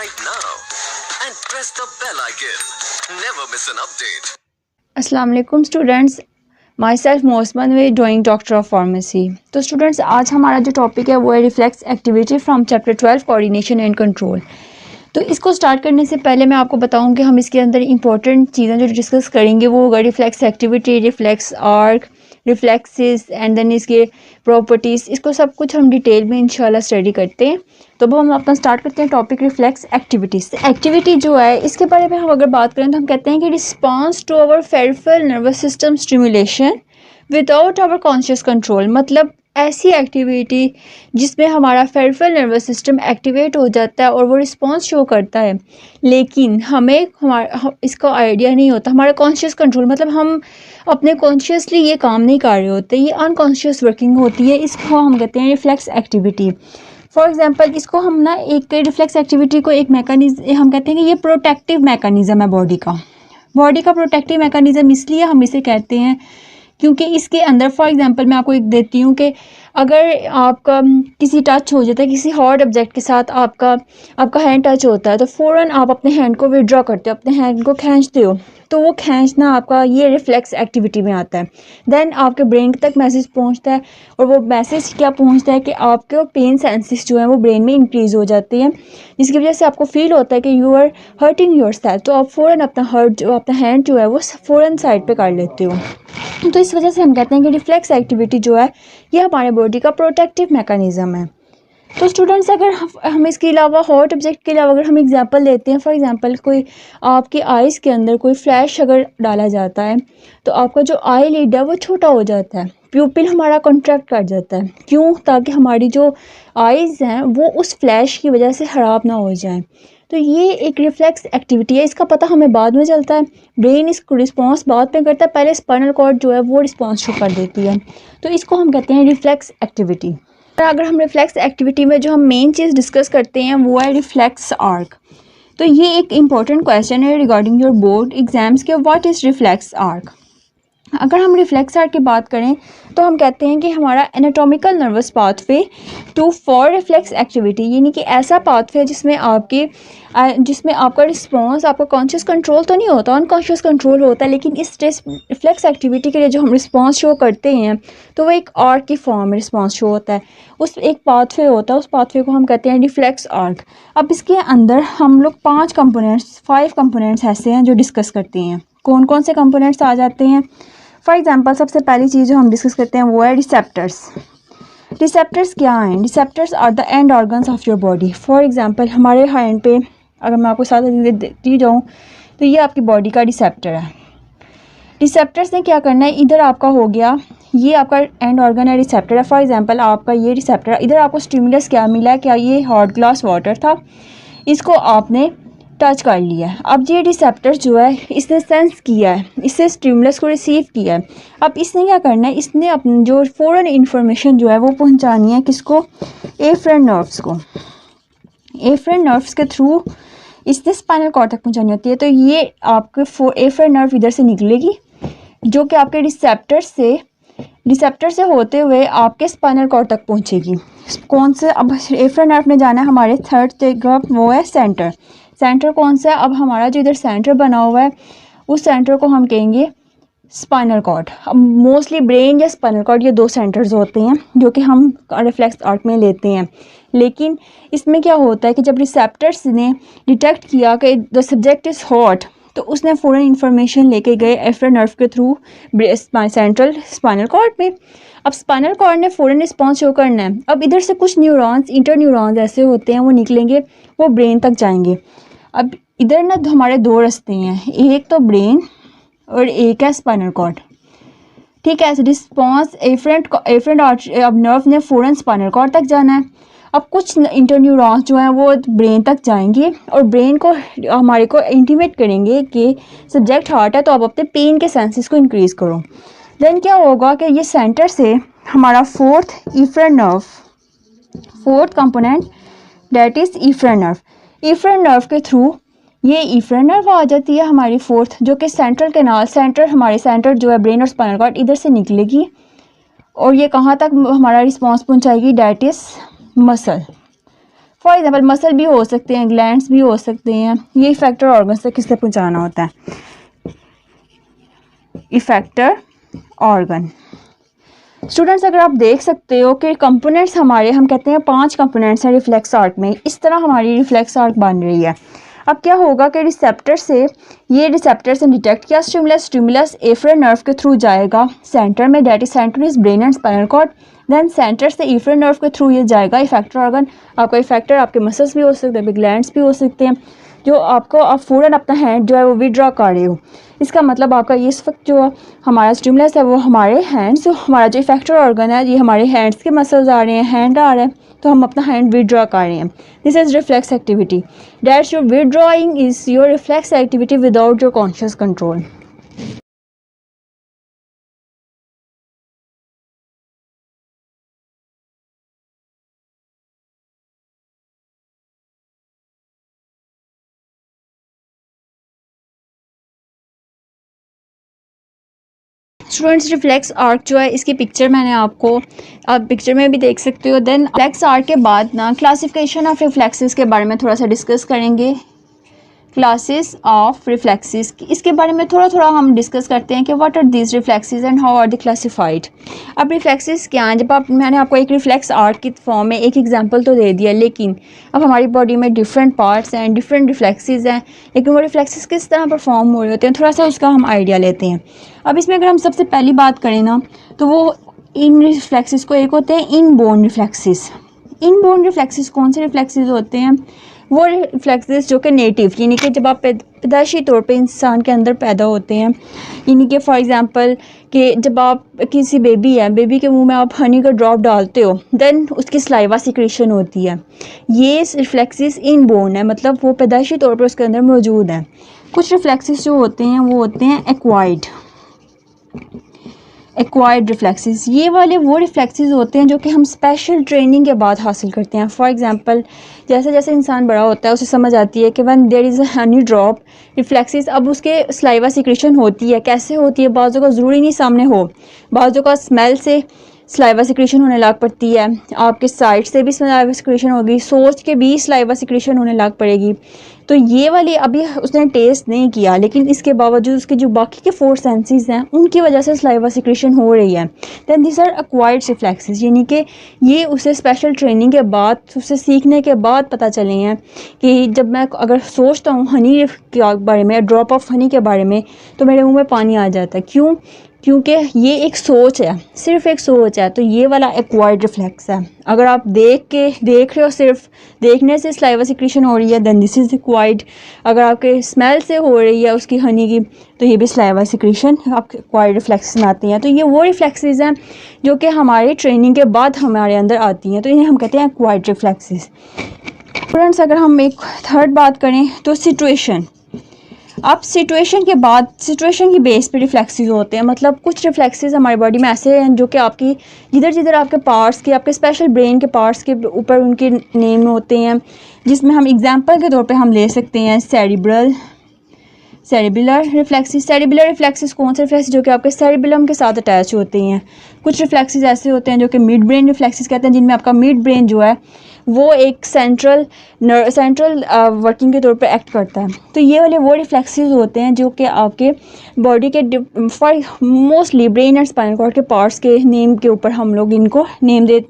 subscribe now and press the bell icon. Never miss an update. अस्सलाम वालेकुम students, myself मोसमन वे ड्राइंग डॉक्टर ऑफ फार्मेसी। तो स्टूडेंट्स, आज हमारा जो टॉपिक है वो है reflex activity from chapter 12 coordination and control. तो इसको स्टार्ट करने से पहले मैं आपको बताऊं कि हम इसके अंदर इंपॉर्टेंट चीज़ें जो डिस्कस करेंगे वो होगा reflex activity, reflex arc, reflexes and then इसके प्रॉपर्टीज़। इसको सब कुछ हम डिटेल में इंशाल्लाह स्टडी करते हैं। तो अब हम अपना स्टार्ट करते हैं टॉपिक रिफ्लेक्स एक्टिविटीज़। एक्टिविटी जो है इसके बारे में हम अगर बात करें तो हम कहते हैं कि response to our peripheral nervous system stimulation without our conscious control, मतलब ऐसी एक्टिविटी जिसमें हमारा पेरिफेरल नर्वस सिस्टम एक्टिवेट हो जाता है और वो रिस्पॉन्स शो करता है, लेकिन हमें इसका आइडिया नहीं होता। हमारा कॉन्शियस कंट्रोल मतलब हम अपने कॉन्शियसली ये काम नहीं कर रहे होते, ये अनकॉन्शियस वर्किंग होती है। इसको हम कहते हैं रिफ्लेक्स एक्टिविटी। फॉर एग्जांपल इसको हम ना एक रिफ्लेक्स एक्टिविटी को एक मैकेनिज्म हम कहते हैं कि ये प्रोटेक्टिव मैकेनिज्म है बॉडी का प्रोटेक्टिव मैकेनिज्म इसलिए हम इसे कहते हैं क्योंकि इसके अंदर फॉर एग्जांपल मैं आपको एक देती हूँ कि अगर आपका किसी टच हो जाता है, किसी हार्ड ऑब्जेक्ट के साथ आपका हैंड टच होता है तो फ़ौरन आप अपने हैंड को विड्रॉ करते हो, अपने हैंड को खींचते हो, तो वो खींचना आपका ये रिफ्लेक्स एक्टिविटी में आता है। देन आपके ब्रेन तक मैसेज पहुंचता है और वो मैसेज क्या पहुंचता है कि आपके पेन सेंसेस जो है वो ब्रेन में इंक्रीज़ हो जाते हैं, जिसकी वजह से आपको फील होता है कि you are hurting yourself. तो आप फ़ौरन अपना हैंड जो है वो फ़ौरन साइड पे कर लेते हो। तो इस वजह से हम कहते हैं कि रिफ्लेक्स एक्टिविटी जो है ये हमारे बॉडी का प्रोटेक्टिव मैकेनिज़्म है। तो स्टूडेंट्स, अगर हम इसके अलावा हॉट ऑब्जेक्ट के अलावा अगर हम एग्जांपल लेते हैं, फॉर एग्जांपल कोई आपकी आइज़ के अंदर कोई फ्लैश अगर डाला जाता है तो आपका जो आई लिड है वो छोटा हो जाता है, प्यूपिल हमारा कॉन्ट्रैक्ट कर जाता है। क्यों? ताकि हमारी जो आइज़ हैं वो उस फ्लैश की वजह से ख़राब ना हो जाए। तो ये एक रिफ्लेक्स एक्टिविटी है, इसका पता हमें बाद में चलता है। ब्रेन इसको रिस्पॉन्स बाद में करता है, पहले स्पाइनल कॉर्ड जो है वो रिस्पॉन्स शो कर देती है। तो इसको हम कहते हैं रिफ्लेक्स एक्टिविटी। अगर हम रिफ्लेक्स एक्टिविटी में जो हम मेन चीज़ डिस्कस करते हैं वो है रिफ्लेक्स आर्क। तो ये एक इम्पॉर्टेंट क्वेश्चन है रिगार्डिंग योर बोर्ड एग्जाम्स के, व्हाट इज़ रिफ्लेक्स आर्क। अगर हम रिफ्लेक्स आर्क की बात करें तो हम कहते हैं कि हमारा anatomical nervous pathway to for reflex activity, यानी कि ऐसा पाथवे जिसमें आपका रिस्पॉन्स, आपका कॉन्शियस कंट्रोल तो नहीं होता, अनकॉन्शियस कंट्रोल होता है, लेकिन इस रिफ्लेक्स एक्टिविटी के लिए जो हम रिस्पॉन्स शो करते हैं तो वो एक आर्क की फॉर्म में रिस्पॉन्स शो होता है। उस एक पाथवे होता है, उस पाथवे को हम कहते हैं रिफ्लेक्स आर्क। अब इसके अंदर हम लोग 5 कंपोनेंट्स ऐसे हैं जो डिस्कस करते हैं। कौन कौन से कंपोनेंट्स आ जाते हैं? फॉर एग्जांपल सबसे पहली चीज़ जो हम डिस्कस करते हैं वो है रिसेप्टर्स। रिसेप्टर्स क्या हैं? Receptors are the end organs of your body. For example हमारे हैंड पे अगर मैं आपको साथ दी जाऊँ तो ये आपकी बॉडी का रिसेप्टर है। रिसेप्टर्स ने क्या करना है, इधर आपका हो गया, ये आपका एंड ऑर्गन है, रिसेप्टर है। फॉर एग्जांपल आपका ये रिसेप्टर, इधर आपको स्टिमुलस क्या मिला, क्या ये हॉट ग्लास वाटर था, इसको आपने टच कर लिया है। अब ये रिसेप्टर जो है इसने सेंस किया है, इससे स्टिमुलस को रिसीव किया है। अब इसने क्या करना है, इसने अपनी जो फ़ौरन इंफॉर्मेशन जो है वो पहुंचानी है किसको, एफरेंट नर्व्स को। एफरेंट नर्व्स के थ्रू इसने स्पाइनल कॉर्ड तक पहुंचानी होती है। तो ये आपके एफरेंट नर्व इधर से निकलेगी जो कि आपके रिसेप्टर से होते हुए आपके स्पाइनल कॉर्ड तक पहुंचेगी। कौन से? अब एफरेंट नर्व ने जाना है हमारे थर्ड तरफ, वो है सेंटर कौन सा है? अब हमारा जो इधर सेंटर बना हुआ है उस सेंटर को हम कहेंगे स्पाइनल कॉर्ड। अब मोस्टली ब्रेन या स्पाइनल कॉर्ड ये 2 सेंटर्स होते हैं जो कि हम रिफ्लेक्स आर्क में लेते हैं। लेकिन इसमें क्या होता है कि जब रिसेप्टर्स ने डिटेक्ट किया कि द सब्जेक्ट इज़ हॉट तो उसने फ़ौरन इंफॉर्मेशन लेके गए एफरेंट नर्व के थ्रू सेंट्रल स्पाइनल कॉर्ड में। अब स्पाइनल कॉर्ड ने फ़ौरन रिस्पॉन्स शो करना है। अब इधर से कुछ न्यूरॉन्स, इंटर न्यूरॉन्स ऐसे होते हैं, वो निकलेंगे, वो ब्रेन तक जाएंगे। अब इधर ना हमारे 2 रास्ते हैं, एक तो ब्रेन और एक है स्पाइनल कॉर्ड। ठीक है, रिस्पॉन्स एफरेंट अब नर्व ने फ़ौरन स्पाइनल कॉर्ड तक जाना है। अब कुछ इंटर न्यूरॉन्स जो हैं वो ब्रेन तक जाएंगे और ब्रेन को हमारे को इंटीमेट करेंगे कि सब्जेक्ट हार्ट है तो आप अपने पेन के सेंसेस को इंक्रीज़ करो। देन क्या होगा कि ये सेंटर से हमारा fourth component that is efferent nerve के थ्रू ये एफरेंट नर्व आ जाती है हमारी फोर्थ, जो कि हमारे सेंटर जो है ब्रेन और स्पाइनल कॉर्ड इधर से निकलेगी और ये कहाँ तक हमारा रिस्पॉन्स पहुँचाएगी, that is muscle. For example muscle भी हो सकते हैं, ग्लैंड्स भी हो सकते हैं। ये इफेक्टर ऑर्गन्स तक किससे पहुँचाना होता है? Effector organ. स्टूडेंट्स अगर आप देख सकते हो कि कंपोनेंट्स हमारे, हम कहते हैं 5 कंपोनेंट्स हैं रिफ्लेक्स आर्क में, इस तरह हमारी रिफ्लेक्स आर्क बन रही है। अब क्या होगा कि रिसेप्टर से डिटेक्ट किया स्टिमुलस एफरेंट नर्व के थ्रू जाएगा सेंटर में, that is centre is brain and spinal cord. Then centre से एफरेंट नर्व के थ्रू ये जाएगा इफेक्टर ऑर्गन। आपका इफेक्टर आपके मसल्स भी हो सकते हैं, ग्लैंड्स भी हो सकते हैं, जो आपको आप फ़ौरन अपना हैंड जो है वो विड्रॉ कर रहे हो। इसका मतलब आपका ये इस वक्त जो हमारा स्टिमुलस है वो हमारे हैंड्स, जो हमारा जो इफेक्टर ऑर्गन है ये हमारे हैंड्स के मसल्स आ रहे हैं, हैंड आ रहा है, तो हम अपना हैंड विड्रॉ कर रहे हैं। This is reflex activity. That's your withdrawing is your reflex activity without your conscious control. Students reflex arc जो है इसकी पिक्चर मैंने आपको, आप पिक्चर में भी देख सकते हो। देन रिफ्लेक्स आर्क के बाद ना क्लासिफिकेशन ऑफ रिफ्लेक्सेस के बारे में थोड़ा सा डिस्कस करेंगे। क्लासेस ऑफ रिफ्लेक्सेस, इसके बारे में थोड़ा थोड़ा हम डिस्कस करते हैं कि what are these reflexes and how are they classified. अब रिफ्लेक्सेस क्या हैं? जब मैंने आपको एक रिफ्लेक्स आर्क की फॉर्म में एक एग्जांपल तो दे दिया, लेकिन अब हमारी बॉडी में डिफरेंट पार्ट्स हैं, डिफरेंट रिफ्लेक्सेस हैं, लेकिन वो रिफ्लेक्सेस किस तरह परफॉर्म हो रहे होते हैं, थोड़ा सा उसका हम आइडिया लेते हैं। अब इसमें अगर हम सबसे पहली बात करें ना, तो वो इन रिफ्लेक्सेस को एक होते हैं इनबोर्न रिफ्लेक्सेस। इनबोर्न रिफ्लेक्सेस कौन से रिफ्लेक्सेस होते हैं? वो रिफ्लेक्सेस जो कि नेटिव, यानी कि जब आप पैदाइशी तौर पे इंसान के अंदर पैदा होते हैं, यानी कि फॉर एग्जांपल कि जब आप किसी बेबी है, बेबी के मुंह में आप हनी का ड्रॉप डालते हो, देन उसकी सलाइवा सिक्रेशन होती है। ये रिफ्लेक्सेस इनबोर्न है, मतलब वो पैदाइशी तौर पर उसके अंदर मौजूद है। कुछ रिफ्लेक्सेस जो होते हैं वो होते हैं एक्वायर्ड रिफ्लेक्सेस। ये वाले वो रिफ्लेक्सेस होते हैं जो कि हम स्पेशल ट्रेनिंग के बाद हासिल करते हैं। फॉर एग्जांपल जैसे जैसे इंसान बड़ा होता है उसे समझ आती है कि when there is a honey drop reflexes, अब उसके सलाइवा सिक्रेशन होती है। कैसे होती है? बाज़ों का ज़रूरी नहीं सामने हो, बाज़ों का स्मेल से सलाइवा सिक्रेशन होने लग पड़ती है, आपके साइड से भी सलाइवा सिक्रेशन होगी, सोच के भी सलाइवा सिक्रेशन होने लग पड़ेगी। तो ये वाली अभी उसने टेस्ट नहीं किया, लेकिन इसके बावजूद उसके जो बाकी के 4 सेंसेस हैं उनकी वजह से सलाइवा सिक्रेशन हो रही है। Then this are acquired reflexes, यानी कि ये उसे स्पेशल ट्रेनिंग के बाद, उसे सीखने के बाद पता चले हैं कि जब मैं अगर सोचता हूँ हनी के बारे में, ड्रॉप ऑफ हनी के बारे में, तो मेरे मुँह में पानी आ जाता है। क्यों? क्योंकि ये एक सोच है, सिर्फ एक सोच है। तो ये वाला एक्वायर्ड रिफ्लेक्स है। अगर आप देख रहे हो, सिर्फ देखने से सलाइवा सिक्रेशन हो रही है, देन दिस इज़ एक्वायर्ड। अगर आपके स्मेल से हो रही है उसकी हनी की, तो ये भी सलाइवा सिक्रेशन आपके एक्वायर्ड रिफ्लेक्सेस में आती हैं। तो ये वो रिफ्लेक्सेस हैं जो कि हमारे ट्रेनिंग के बाद हमारे अंदर आती हैं, तो इन्हें हम कहते हैं एक्वायर्ड रिफ्लेक्सेस। स्टूडेंट्स अगर हम एक थर्ड बात करें तो सिचुएशन। अब सिचुएशन के बाद, सिचुएशन की बेस पे रिफ्लेक्सेस होते हैं। मतलब कुछ रिफ्लेक्सेस हमारी बॉडी में ऐसे हैं जो कि आपकी जिधर जिधर आपके पार्ट्स के, आपके स्पेशल ब्रेन के पार्ट्स के ऊपर उनके नेम होते हैं, जिसमें हम एग्जांपल के तौर पे हम ले सकते हैं सेरिबुलर रिफ्लेक्सेस। सेरिबुलर रिफ्लेक्सेस कौन से रिफ्लेक्सेस? जो कि आपके सेरिबुलम के साथ अटैच होते हैं। कुछ रिफ्लेक्सेस ऐसे होते हैं जो कि मिड ब्रेन रिफ्लेक्सेस कहते हैं, जिनमें आपका मिड ब्रेन जो है वो एक सेंट्रल वर्किंग के तौर पे एक्ट करता है। तो ये वाले वो रिफ्लेक्सेस होते हैं जो कि आपके बॉडी के mostly brain and spinal cord के पार्ट्स के नेम के ऊपर हम लोग इनको नेम जो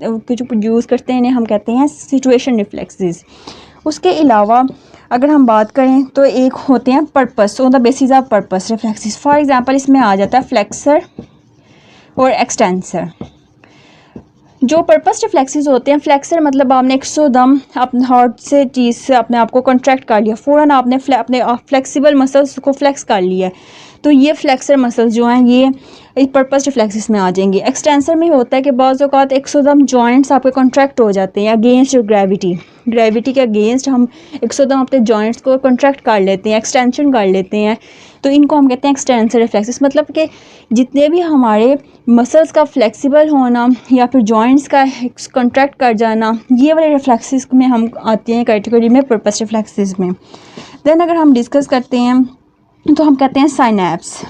यूज़ करते हैं, इन्हें हम कहते हैं सिचुएशन रिफ्लेक्सेस। उसके अलावा अगर हम बात करें तो एक होते हैं purpose, on the basis of purpose reflexes. For example इसमें आ जाता है फ्लेक्सर और एक्सटेंसर। जो पर्पस रिफ्लेक्सेस होते हैं, फ्लेक्सर मतलब आपने एकदम अपने हार्ट से चीज़ से अपने आप को कॉन्ट्रैक्ट कर लिया, फ़ौरन आपने अपने फ्लेक्सिबल मसल्स को फ्लेक्स कर लिया, तो ये फ्लेक्सर मसल्स जो हैं ये एक पर्पस रिफ्लेक्सेस में आ जाएंगे। एक्सटेंसर में होता है कि बाज़ औक़ात एकदम जॉइंट्स आपके कॉन्ट्रैक्ट हो जाते हैं अगेंस्ट ग्रेविटी के अगेंस्ट हम एकदम अपने जॉइंट्स को कॉन्ट्रैक्ट कर लेते हैं, एक्सटेंशन कर लेते हैं, तो इनको हम कहते हैं एक्सटेंसर रिफ्लेक्सेस। मतलब कि जितने भी हमारे मसल्स का फ्लेक्सिबल होना या फिर जॉइंट्स का कॉन्ट्रैक्ट कर जाना, ये वाले रिफ्लेक्सेस में हम आते हैं कैटेगरी में पर्पस रिफ्लेक्सेस में। देन अगर हम डिस्कस करते हैं तो हम कहते हैं साइनैप्स।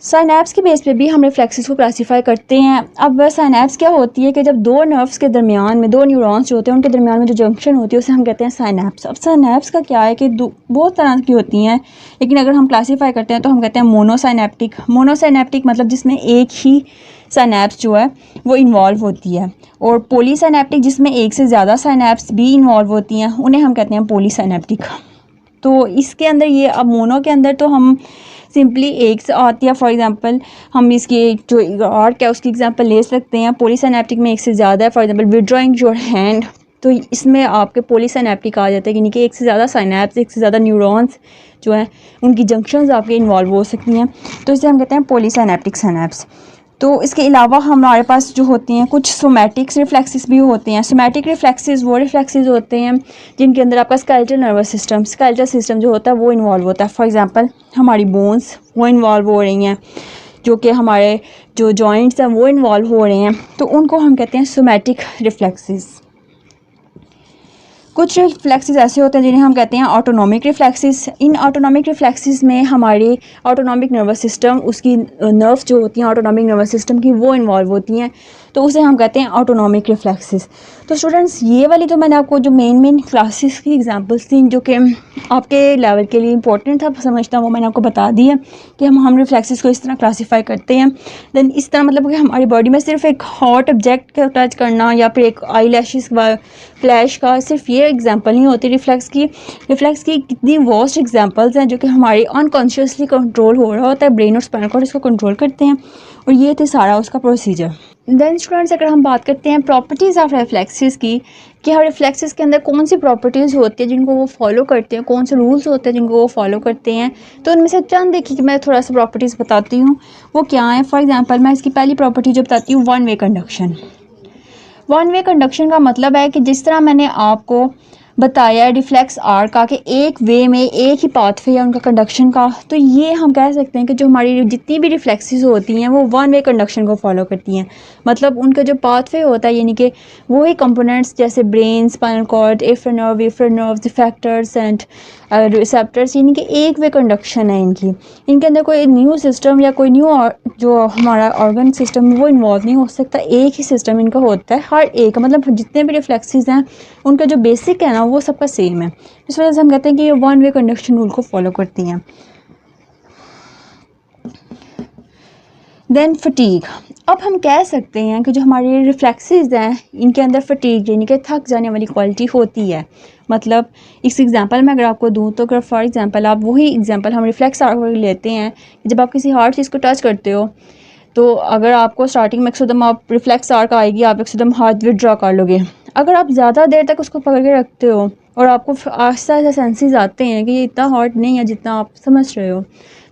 साइनैप्स के बेस पे भी हम रिफ्लेक्सेस को क्लासीफाई करते हैं। अब साइनैप्स क्या होती है कि जब दो नर्व्स के दरमियान में, दो न्यूरॉन्स जो होते हैं उनके दरमियान में जो जंक्शन होती है उसे हम कहते हैं साइनैप्स। अब साइनैप्स का क्या है कि बहुत तरह की होती हैं, लेकिन अगर हम क्लासीफाई करते हैं तो हम कहते हैं मोनोसाइनेप्टिक। मोनोसाइनेप्टिक मतलब जिसमें एक ही साइनैप्स जो है वो इन्वॉल्व होती है, और पॉलीसाइनेप्टिक जिसमें एक से ज़्यादा साइनैप्स भी इन्वॉल्व होती हैं, उन्हें हम कहते हैं पॉलीसाइनेप्टिक। तो इसके अंदर ये, अब मोनो के अंदर तो हम सिंपली एक से आती है, फॉर एग्जांपल हम इसकी जो और क्या उसकी एग्जांपल ले सकते हैं। पॉलीसाइनेप्टिक में एक से ज़्यादा है, for example withdrawing your hand, तो इसमें आपके पॉलीसाइनेप्टिक आ जाते हैं, यानी कि एक से ज़्यादा साइनैप्स, एक से ज़्यादा न्यूरॉन्स जो हैं उनकी जंक्शंस आपके इन्वॉल्व हो सकती हैं, तो इसे हम कहते हैं पॉलीसाइनेप्टिक साइनैप्स। तो इसके अलावा हमारे पास जो होती हैं कुछ सोमैटिक्स रिफ्लेक्सेस भी होते हैं। सोमैटिक रिफ्लेक्सेस वो रिफ्लेक्सेस होते हैं जिनके अंदर आपका स्केलेटल नर्वस सिस्टम जो होता है वो इन्वॉल्व होता है। फॉर एग्जांपल हमारी बोन्स वो इन्वॉल्व हो रही हैं, जो कि हमारे जो जॉइंट्स हैं वो इन्वॉल्व हो रहे हैं, तो उनको हम कहते हैं सोमैटिक रिफ्लेक्सेस। कुछ रिफ्लेक्सेस ऐसे होते हैं जिन्हें हम कहते हैं ऑटोनॉमिक रिफ्लेक्सेस। इन ऑटोनॉमिक रिफ्लेक्सेस में हमारे ऑटोनॉमिक नर्वस सिस्टम, उसकी नर्व्स जो होती हैं ऑटोनॉमिक नर्वस सिस्टम की वो इन्वॉल्व होती हैं, तो उसे हम कहते हैं ऑटोनॉमिक रिफ्लेक्सेस। तो स्टूडेंट्स ये वाली तो मैंने आपको जो मेन क्लासेस की एग्जांपल्स थी जो कि आपके लेवल के लिए इंपॉर्टेंट था समझता हूँ, वो मैंने आपको बता दी है कि हम रिफ्लेक्सेस को इस तरह क्लासीफाई करते हैं। देन इस तरह मतलब कि हमारी बॉडी में सिर्फ एक हॉट ऑब्जेक्ट का टच करना या फिर एक आई लैशेस का फ्लैश का सिर्फ ये एग्जांपल नहीं होती रिफ्लेक्स की कितनी वास्ट एग्जांपल्स हैं जो कि हमारे अनकॉन्शियसली कंट्रोल हो रहा होता है, ब्रेन और स्पाइनल कॉर्ड इसको कंट्रोल करते हैं, और ये थे सारा उसका प्रोसीजर। देन स्टूडेंट्स अगर हम बात करते हैं प्रॉपर्टीज़ ऑफ रिफ्लेक्सेस की, कि हर रिफ्लेक्सेस के अंदर कौन सी प्रॉपर्टीज़ होती है जिनको वो फॉलो करते हैं, कौन से रूल्स होते हैं जिनको वो फॉलो करते हैं, तो उनमें से चंद देखिए कि मैं थोड़ा सा प्रॉपर्टीज़ बताती हूँ वो क्या है। फॉर एग्जांपल मैं इसकी पहली प्रॉपर्टी जो बताती हूँ, one way conduction. One way conduction का मतलब है कि जिस तरह मैंने आपको बताया रिफ्लेक्स आर्क का कि एक वे में एक ही पाथवे है उनका कंडक्शन का, तो ये हम कह सकते हैं कि जो हमारी जितनी भी रिफ्लेक्सेस होती हैं वो वन वे कंडक्शन को फॉलो करती हैं। मतलब उनका जो पाथवे होता है यानी कि वही कंपोनेंट्स जैसे brain, spinal cord, afferent nerves, effectors and receptors, यानी कि एक वे कंडक्शन है इनकी। इनके अंदर कोई न्यू सिस्टम या कोई न्यू जो हमारा ऑर्गन सिस्टम वो इन्वॉल्व नहीं हो सकता, एक ही सिस्टम इनका होता है हर एक, मतलब जितने भी रिफ्लेक्सेस हैं उनका जो बेसिक है ना वो सबका सेम है। इस वजह से हम कहते हैं कि ये वन वे कंडक्शन रूल को फॉलो करती हैं। Then fatigue. अब हम कह सकते हैं कि जो हमारे रिफ्लेक्सेस हैं इनके अंदर फटीग यानी कि थक जाने वाली क्वालिटी होती है। मतलब इस एग्जांपल में अगर आपको दूँ तो अगर फॉर एग्जांपल आप वही एग्जांपल हम रिफ्लेक्स आर्क लेते हैं, जब आप किसी हार्ड चीज़ को टच करते हो तो अगर आपको स्टार्टिंग में एकदम आप रिफ्लेक्स आर्क आएगी, आप एकदम हाथ विदड्रॉ कर लोगे। अगर आप ज़्यादा देर तक उसको पकड़ के रखते हो और आपको आहिस्ता आहिस्ता सेंसेस आते हैं कि ये इतना हॉट नहीं है जितना आप समझ रहे हो,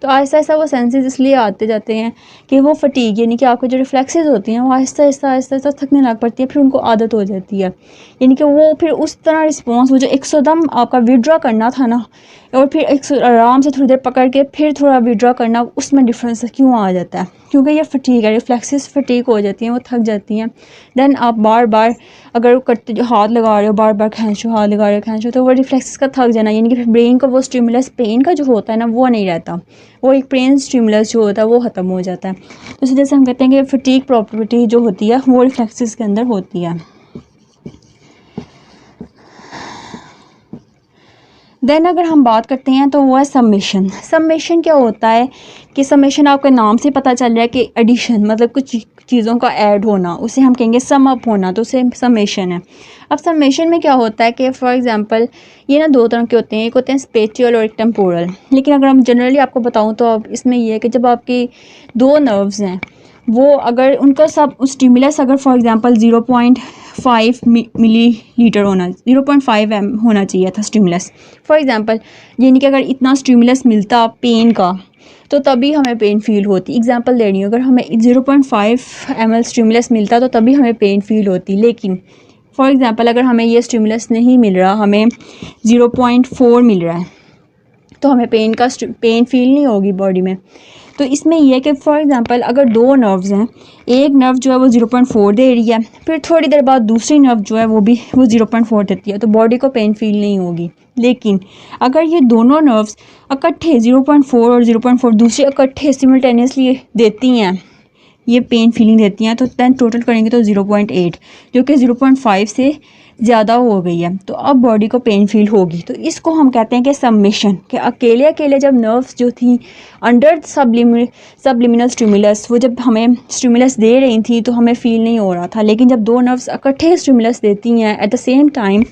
तो आहिस्ता आहिस्ता वो सेंसेस इसलिए आते जाते हैं कि वो फटीग यानी कि आपके जो रिफ्लेक्सेस होती हैं वो आहिस्ता आहिस्ता थकने लग पड़ती है, फिर उनको आदत हो जाती है। यानी कि वो फिर उस तरह रिस्पॉन्स वो जो एकदम आपका विड्रॉ करना था ना और फिर एक आराम से थोड़ी देर पकड़ के फिर थोड़ा विड्रॉ करना, उसमें डिफरेंस क्यों आ जाता है? क्योंकि ये फटीग है, रिफ्लेक्सेस फटीग हो जाती हैं, वो थक जाती हैं। देन आप बार बार अगर करते हाथ लगा रहे हो, बार बार खींचो, हाथ लगा रहे हो खींचो, तो वो रिफ्लेक्सेस का थक जाना यानी कि फिर ब्रेन का वो स्टिमुलस पेन का जो होता है ना वो नहीं रहता, वो एक ब्रेन स्टिमुलस जो होता है वो ख़त्म हो जाता है। तो इस वजह से हम कहते हैं कि फटीग प्रॉपर्टी जो होती है वो रिफ्लेक्सेस के अंदर होती है। देन अगर हम बात करते हैं तो वो है सबमिशन। सबमिशन क्या होता है कि सबमिशन आपके नाम से पता चल रहा है कि एडिशन मतलब कुछ चीज़ों का ऐड होना, उसे हम कहेंगे सम अप होना, तो उसे सबमिशन है। अब सबमिशन में क्या होता है कि फॉर एग्जांपल ये ना दो तरह के होते हैं, एक होते हैं स्पेटियल और एक टेम्पोरल। लेकिन अगर हम जनरली आपको बताऊं तो अब इसमें ये है कि जब आपकी दो नर्व्स हैं वो अगर उनका सब स्टिमुलस अगर फॉर एग्जांपल 0.5 मिलीलीटर होना, 0.5 एम होना चाहिए था स्टिमुलस फॉर एग्जांपल, यानी कि अगर इतना स्टिमुलस मिलता पेन का तो तभी हमें पेन फील होती। एग्जांपल दे रही हूँ, अगर हमें 0.5 ml स्टिमुलस मिलता तो तभी हमें पेन फील होती। लेकिन फॉर एग्जांपल अगर हमें ये स्टिमुलस नहीं मिल रहा, हमें 0.4 मिल रहा है, तो हमें पेन फील नहीं होगी बॉडी में। तो इसमें यह है कि फॉर एग्जांपल अगर दो नर्व्स हैं, एक नर्व जो है वो 0.4 दे रही है, फिर थोड़ी देर बाद दूसरी नर्व जो है वो 0.4 देती है, तो बॉडी को पेन फील नहीं होगी। लेकिन अगर ये दोनों नर्व्स इकट्ठे 0.4 और 0.4 दूसरी इकट्ठे सिमल्टेनियसली देती हैं, ये पेन फीलिंग देती हैं, तो दैन टोटल करेंगे तो 0.8 जो कि 0.5 से ज़्यादा हो गई है, तो अब बॉडी को पेन फील होगी। तो इसको हम कहते हैं कि सबमिशन, कि अकेले अकेले जब नर्व्स जो थी अंडर सबलिमिनल स्टिमुलस, वो जब हमें स्टिमुलस दे रही थी तो हमें फील नहीं हो रहा था, लेकिन जब दो नर्व्स इकट्ठे स्टिमुलस देती हैं एट द सेम टाइम,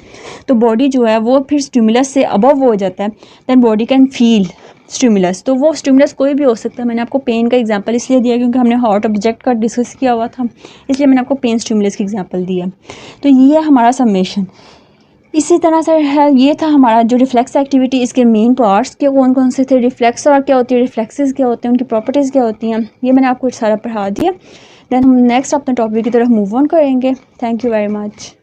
तो बॉडी जो है वो फिर स्टिमुलस से अबव हो जाता है, then body can feel stimulus. तो वो स्टिमुलस कोई भी हो सकता है। मैंने आपको पेन का एग्जांपल इसलिए दिया क्योंकि हमने हॉट ऑब्जेक्ट का डिस्कस किया हुआ था, इसलिए मैंने आपको पेन स्टिमुलस की एग्जांपल दिया। तो ये है हमारा सबमिशन। इसी तरह से है, ये था हमारा जो रिफ्लेक्स एक्टिविटी, इसके मेन पार्ट्स के कौन कौन से थे, रिफ्लेक्स और क्या होती है, रिफ्लेक्सेस क्या होते हैं, उनकी प्रॉपर्टीज़ क्या होती हैं, ये मैंने आपको सारा पढ़ा दिया। दैन हम नेक्स्ट अपने टॉपिक की तरफ मूव ऑन करेंगे। Thank you very much.